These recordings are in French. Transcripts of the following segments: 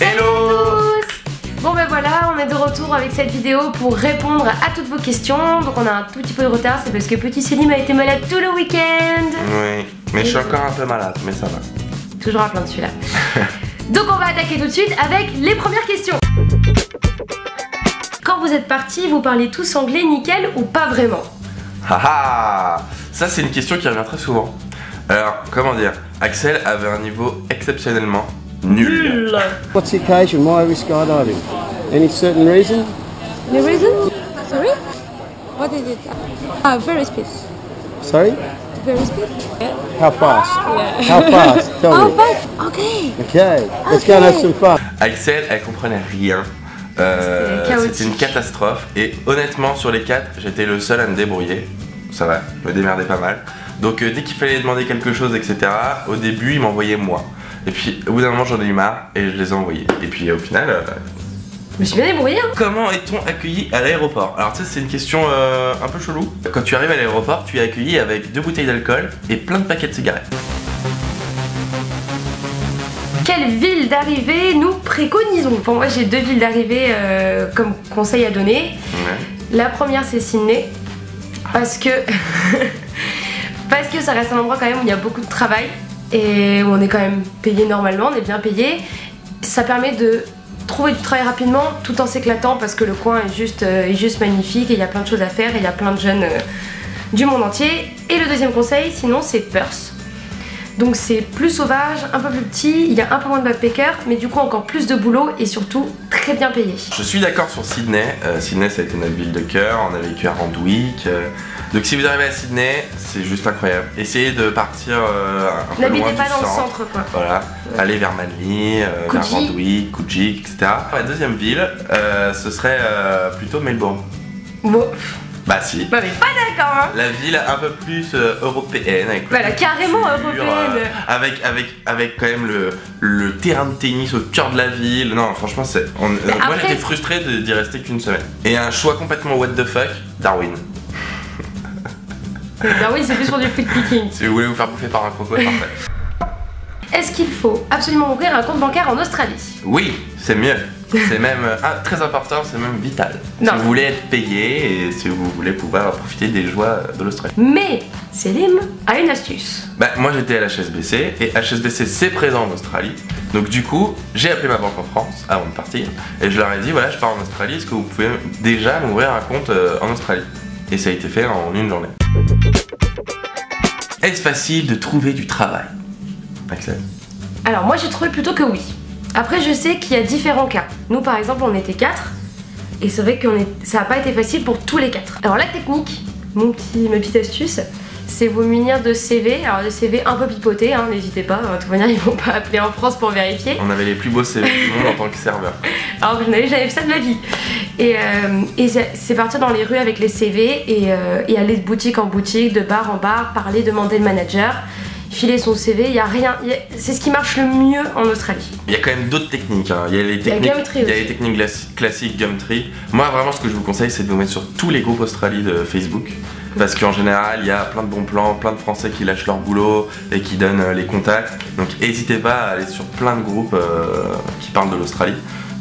Hello. Bon ben voilà, on est de retour avec cette vidéo pour répondre à toutes vos questions. Donc on a un tout petit peu de retard, c'est parce que petit Selim a été malade tout le week-end. Oui, mais je suis encore un peu malade, mais ça va. Toujours à plein de celui-là. Donc on va attaquer tout de suite avec les premières questions. Quand vous êtes partis, vous parlez tous anglais nickel ou pas vraiment? Haha, ça c'est une question qui revient très souvent. Alors, comment dire, Axel avait un niveau exceptionnellement nul. What's the occasion? Why are we skydiving? Any certain reason? The reason? Sorry? What is it? Ah, very speed. Sorry? Very speed? How fast? Yeah. How fast? Tell Oh, me. but okay. Okay, let's go and have some fun. Axel, elle comprenait rien. C'était une catastrophe. Et honnêtement, sur les 4, j'étais le seul à me débrouiller. Ça va, je me démerdais pas mal. Donc dès qu'il fallait demander quelque chose, etc., au début, il m'envoyait moi. Et puis au bout d'un moment, j'en ai eu marre et je les ai envoyés. Et puis au final... Je me suis bien débrouillée hein. Comment est-on accueilli à l'aéroport? Alors tu sais, c'est une question un peu chelou. Quand tu arrives à l'aéroport, tu es accueilli avec 2 bouteilles d'alcool et plein de paquets de cigarettes. Quelle ville d'arrivée nous préconisons? Pour moi j'ai 2 villes d'arrivée comme conseil à donner. Ouais. La première c'est Sydney. Parce que parce que ça reste un endroit quand même où il y a beaucoup de travail et où on est quand même payé normalement, on est bien payé. Ça permet de trouver du travail rapidement tout en s'éclatant parce que le coin est juste magnifique et il y a plein de choses à faire et il y a plein de jeunes du monde entier. Et le deuxième conseil sinon c'est Perth. Donc c'est plus sauvage, un peu plus petit, il y a un peu moins de backpackers, mais du coup encore plus de boulot et surtout très bien payé. Je suis d'accord sur Sydney. Sydney ça a été notre ville de cœur, on a vécu à Randwick. Donc si vous arrivez à Sydney, c'est juste incroyable. Essayez de partir un peu loin du N'habitez pas dans le centre. centre quoi. Voilà, allez vers Manly, vers Randwick, Coogee, etc. La deuxième ville, ce serait plutôt Melbourne. Bon. Bah si. Bah mais pas d'accord hein. La ville un peu plus européenne avec voilà, carrément européenne. Avec quand même le terrain de tennis au cœur de la ville. Non franchement c'est. Moi j'étais frustré d'y rester qu'une semaine. Et un choix complètement what the fuck, Darwin. Darwin c'est plus pour du fruit picking. Si vous voulez vous faire bouffer par un crocodile, parfait. Est-ce qu'il faut absolument ouvrir un compte bancaire en Australie? Oui, c'est mieux. C'est même très important, c'est même vital. Non. Si vous voulez être payé et si vous voulez pouvoir profiter des joies de l'Australie. Mais Selim a une astuce. Bah moi j'étais à la HSBC et HSBC c'est présent en Australie. Donc du coup j'ai appelé ma banque en France avant de partir et je leur ai dit voilà je pars en Australie, est-ce que vous pouvez déjà m'ouvrir un compte en Australie? Et ça a été fait en une journée. Est-ce facile de trouver du travail? Axel? Alors moi j'ai trouvé plutôt que oui. Après je sais qu'il y a différents cas. Nous par exemple on était 4 et c'est vrai que ça n'a pas été facile pour tous les 4. Alors la technique, ma petite astuce, c'est vous munir de CV. Alors des CV un peu pipotés, hein, n'hésitez pas, de toute manière ils vont pas appeler en France pour vérifier. On avait les plus beaux CV du monde en tant que serveur. Alors que je n'avais jamais fait ça de ma vie. Et c'est partir dans les rues avec les CV et aller de boutique en boutique, de bar en bar, parler, demander le manager. Filer son CV, il y a rien, c'est ce qui marche le mieux en Australie. Il y a quand même d'autres techniques, hein. Il y a les techniques classiques Gumtree. Moi vraiment ce que je vous conseille c'est de vous mettre sur tous les groupes Australie de Facebook. Parce qu'en général il y a plein de bons plans, plein de Français qui lâchent leur boulot et qui donnent les contacts. Donc n'hésitez pas à aller sur plein de groupes qui parlent de l'Australie,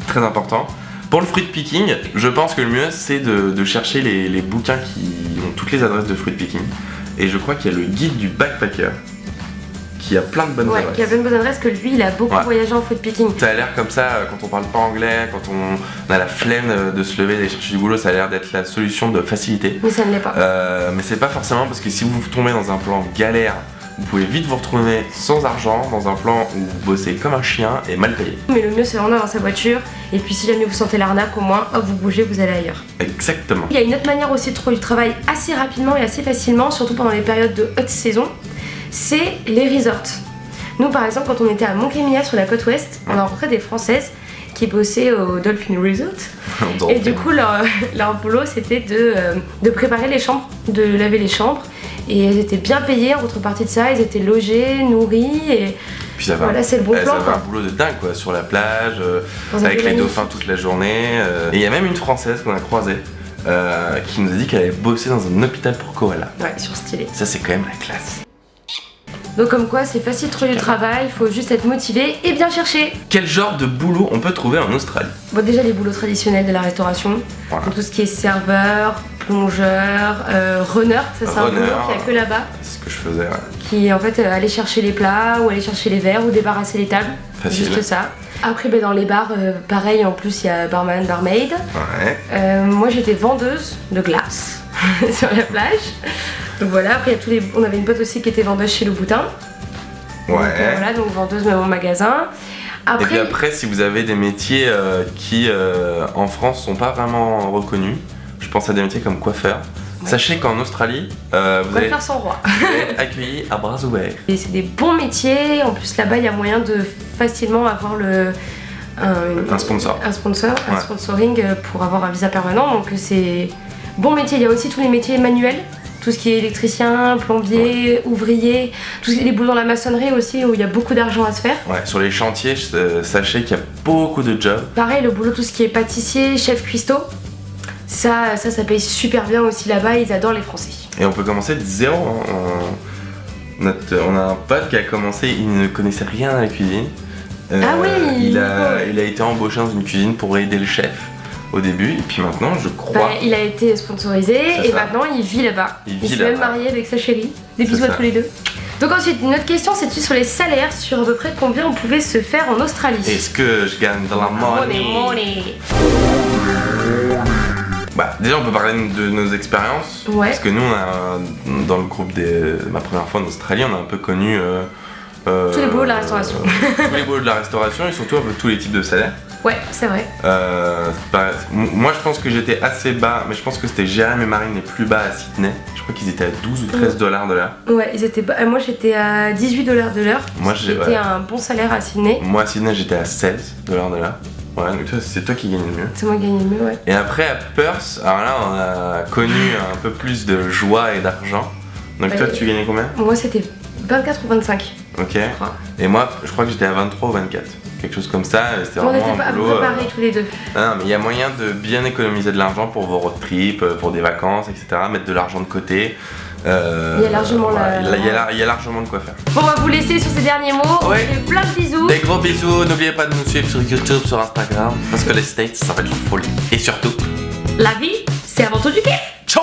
très important. Pour le fruit picking, je pense que le mieux c'est de chercher les bouquins qui ont toutes les adresses de fruit picking. Et je crois qu'il y a le guide du backpacker. Qui a plein de bonnes adresses. Qui a plein de bonnes adresses, que lui il a beaucoup voyagé en fruit picking. Ça a l'air comme ça quand on parle pas anglais, quand on a la flemme de se lever et d'aller chercher du boulot, ça a l'air d'être la solution de facilité. Mais ça ne l'est pas. Mais c'est pas forcément parce que si vous tombez dans un plan galère, vous pouvez vite vous retrouver sans argent dans un plan où vous bossez comme un chien et mal payé. Mais le mieux c'est vraiment d'avoir sa voiture et puis si jamais vous sentez l'arnaque au moins hop vous bougez, vous allez ailleurs. Exactement. Il y a une autre manière aussi de trouver du travail assez rapidement et assez facilement, surtout pendant les périodes de haute saison, c'est les resorts. Nous par exemple quand on était à Montkémia sur la côte ouest, on a rencontré des Françaises qui bossaient au Dolphin Resort. Et du coup leur boulot c'était de préparer les chambres, de laver les chambres. Et elles étaient bien payées en contrepartie de ça, elles étaient logées, nourries et puis ça va, voilà c'est le bon plan. Ça va un boulot de dingue quoi, sur la plage, avec les dauphins toute la journée. Et il y a même une Française qu'on a croisée qui nous a dit qu'elle avait bossé dans un hôpital pour koala. Ouais, sur stylé. Ça c'est quand même la classe. Donc comme quoi c'est facile de trouver du travail, il faut juste être motivé et bien chercher. Quel genre de boulot on peut trouver en Australie? Bon, déjà les boulots traditionnels de la restauration, voilà. Donc tout ce qui est serveur, plongeur, runner, ça c'est un boulot qu'il n'y a que là-bas. C'est ce que je faisais, ouais. Qui est en fait aller chercher les plats ou aller chercher les verres ou débarrasser les tables. Facile. Juste ça. Après dans les bars, pareil, en plus il y a barman, barmaid. Ouais. Moi j'étais vendeuse de glace sur la plage. Donc voilà, après on avait une pote aussi qui était vendeuse chez Le Boutin. Ouais. Donc, voilà, donc vendeuse même en magasin. Et puis après, si vous avez des métiers qui en France sont pas vraiment reconnus, je pense à des métiers comme coiffeur. Ouais. Sachez qu'en Australie, vous allez faire son roi. être accueilli à bras ouverts. Et c'est des bons métiers, en plus là-bas il y a moyen de facilement avoir un sponsor, un sponsoring pour avoir un visa permanent, donc c'est bon métier. Il y a aussi tous les métiers manuels, tout ce qui est électricien, plombier, ouvrier, tous les boulots dans la maçonnerie aussi où il y a beaucoup d'argent à se faire. Ouais, sur les chantiers, sachez qu'il y a beaucoup de jobs. Pareil, le boulot, tout ce qui est pâtissier, chef cuistot. Ça paye super bien aussi là-bas, ils adorent les Français. Et on peut commencer de zéro. On a un pote qui a commencé, il ne connaissait rien à la cuisine. Ah oui. Il a été embauché dans une cuisine pour aider le chef au début, et puis maintenant je crois... il a été sponsorisé et maintenant il vit là-bas. Il s'est même marié avec sa chérie. Des bisous à tous les deux. Donc ensuite, une autre question, c'est sur les salaires, sur à peu près combien on pouvait se faire en Australie. Est-ce que je gagne de la money? Bah, déjà on peut parler de nos expériences, parce que nous dans le groupe de ma première fois en Australie, on a un peu connu tous les boulots de la restauration. Tous les boulots de la restauration et surtout un peu tous les types de salaires. Ouais, c'est vrai. Moi je pense que j'étais assez bas, mais je pense que c'était Jérém et Marine les plus bas à Sydney. Je crois qu'ils étaient à 12 ou 13 dollars de l'heure. Ouais, ils étaient bas. Moi j'étais à 18 dollars de l'heure. Moi j'étais un bon salaire à Sydney. Moi à Sydney j'étais à 16 dollars de l'heure. Ouais, donc c'est toi qui gagnais le mieux. C'est moi qui gagnais le mieux, ouais. Et après à Perth, alors là on a connu un peu plus de joie et d'argent. Donc toi tu gagnais combien? Moi c'était 24 ou 25. Ok. Et moi je crois que j'étais à 23 ou 24. Quelque chose comme ça, c'était vraiment un boulot. On était préparés tous les deux. Non, mais il y a moyen de bien économiser de l'argent pour vos road trips, pour des vacances, etc. Mettre de l'argent de côté. Il y a largement il y a largement de quoi faire. Bon, on va vous laisser sur ces derniers mots. Ouais. On fait plein de bisous. Des gros bisous. N'oubliez pas de nous suivre sur YouTube, sur Instagram, parce que les States, ça va être la folie. Et surtout, la vie, c'est avant tout du kiff. Ciao.